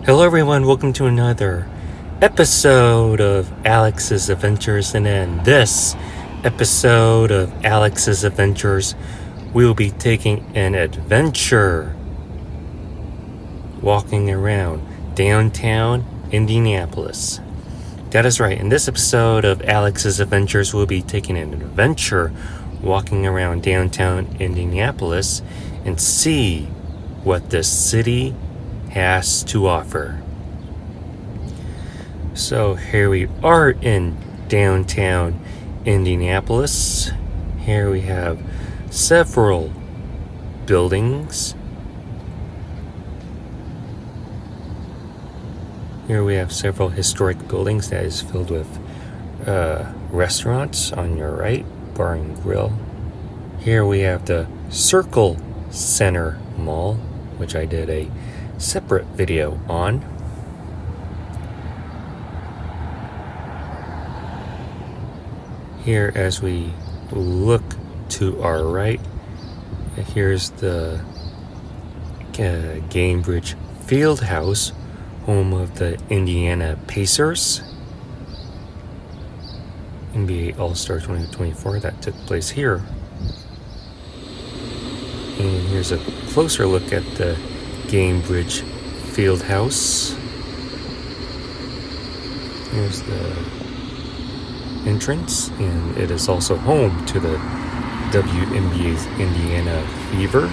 Hello everyone, welcome to another episode of Alex's Adventures, and in this episode of Alex's Adventures, we will be taking an adventure walking around downtown Indianapolis. That is right, in this episode of Alex's Adventures, we'll be taking an adventure walking around downtown Indianapolis and see what the city has to offer. So here we are in downtown Indianapolis. Here we have several buildings. Here we have several historic buildings that is filled with restaurants on your right, bar and grill. Here we have the Circle Center Mall, which I did a separate video on. Here, as we look to our right, here's the Gainbridge Fieldhouse, home of the Indiana Pacers. NBA All-Star 2024 that took place here. And here's a closer look at the Gainbridge Fieldhouse. Here's the entrance, and it is also home to the WNBA's Indiana Fever.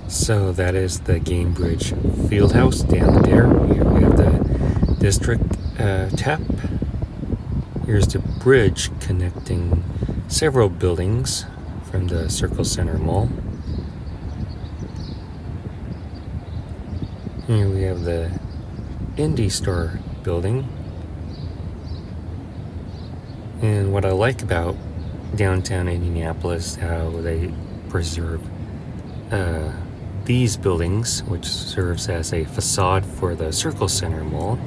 So that is the Gainbridge Fieldhouse down there. Here we have the District Tap. Here's the bridge connecting several buildings from the Circle Center Mall. Here we have the Indy Store building. And what I like about downtown Indianapolis, how they preserve these buildings, which serves as a facade for the Circle Center Mall.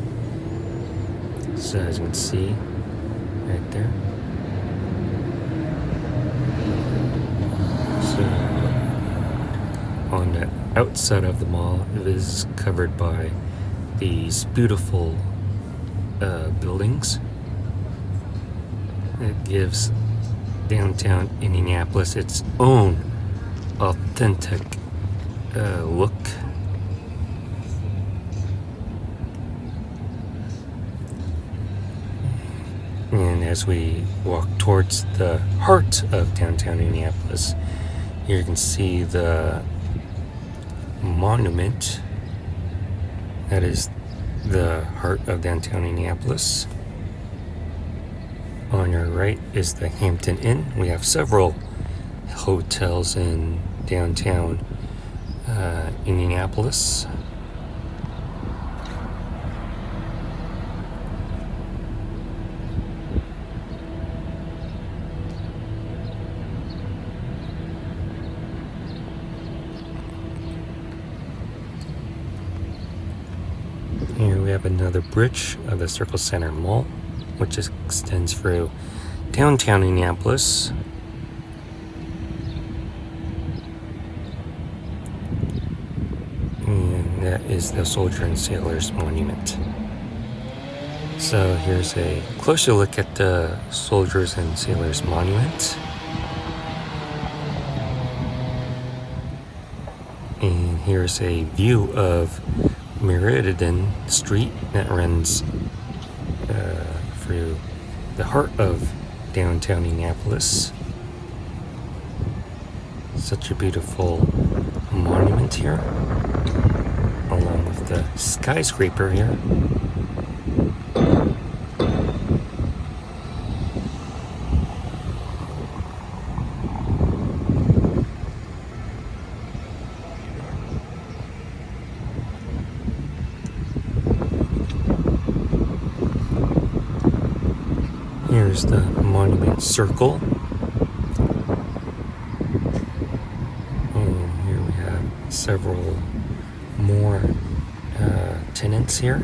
So as you can see right there. So on the outside of the mall, it is covered by these beautiful buildings. It gives downtown Indianapolis its own authentic look. And as we walk towards the heart of downtown Indianapolis, here you can see the monument that is the heart of downtown Indianapolis. On your right is the Hampton Inn. We have several hotels in downtown Indianapolis. Here we have another bridge of the Circle Center Mall, which extends through downtown Indianapolis. And that is the Soldier and Sailors Monument. So here's a closer look at the Soldiers and Sailors Monument. And here's a view of Meriden Street that runs through the heart of downtown Indianapolis. Such a beautiful monument here, along with the skyscraper here. Here's the Monument Circle. And here we have several more tenants here.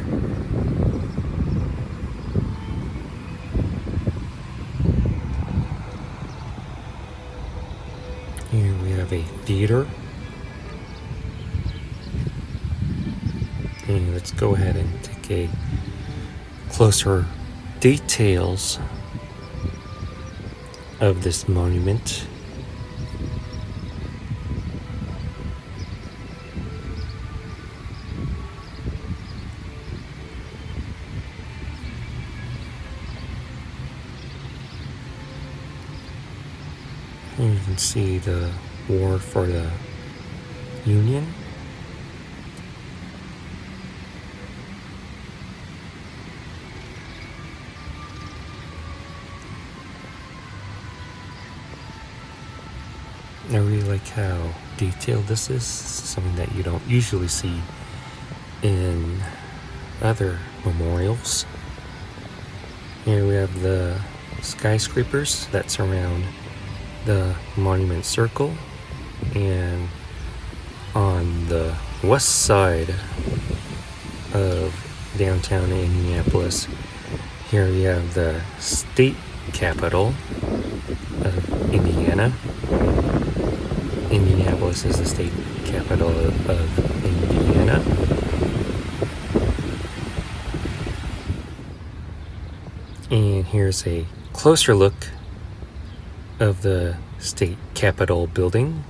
have a theater. And let's go ahead and take a closer details of this monument. And you can see the war for the Union. I really like how detailed this is, something that you don't usually see in other memorials. Here we have the skyscrapers that surround the monument circle, and on the west side of downtown Indianapolis, here we have the state capital of Indiana. Indianapolis is the state capital of Indiana. And here's a closer look of the state capitol building.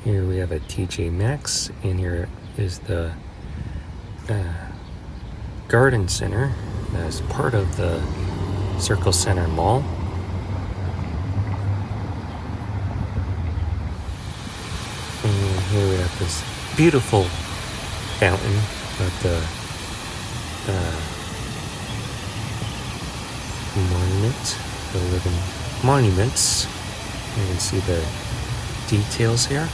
Here we have a TJ Maxx, and here is the garden center as part of the Circle Center Mall. And here we have this beautiful fountain of the monument, the living monuments. You can see the details here.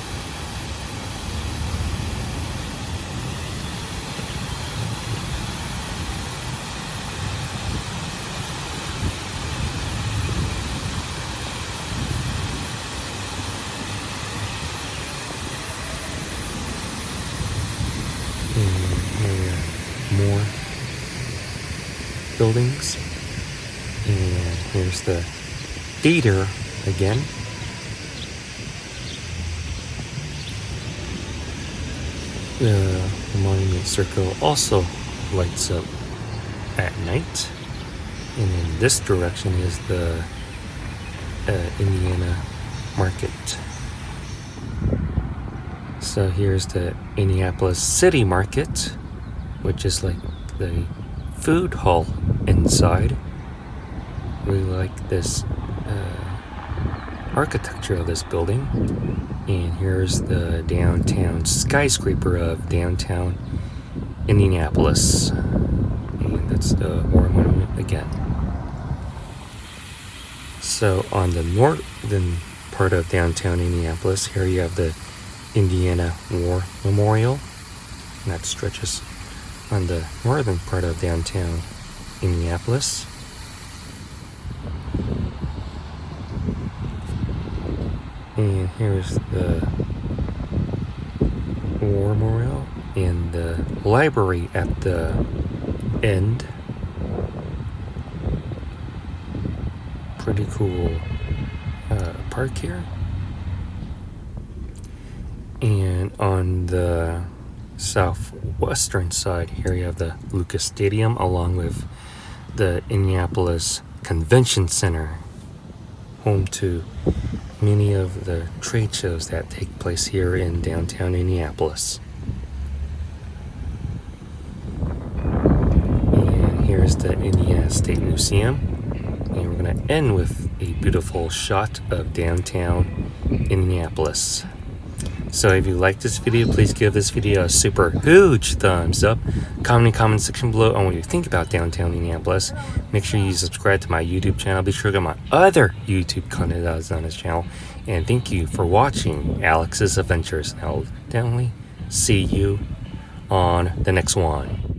And here we have more buildings. And here's the theater again. The monument circle also lights up at night. And in this direction is the Indiana Market. So here's the Indianapolis City Market, which is like the food hall inside. Really like this architecture of this building. And here's the downtown skyscraper of downtown Indianapolis. And that's the War Monument again. So on the northern part of downtown Indianapolis, here you have the Indiana War Memorial. And that stretches on the northern part of downtown Indianapolis. And here's the War Memorial and the library at the end. Pretty cool park here. And on the southwestern side, here you have the Lucas Stadium along with the Indianapolis Convention Center, home to many of the trade shows that take place here in downtown Indianapolis. And here's the Indiana State Museum. And we're going to end with a beautiful shot of downtown Indianapolis. So if you like this video, please give this video a super huge thumbs up. Comment in the comment section below on what you think about downtown Indianapolis. Make sure you subscribe to my YouTube channel. Be sure to get my other YouTube content that is on this channel. And thank you for watching Alex's Adventures. I'll definitely see you on the next one.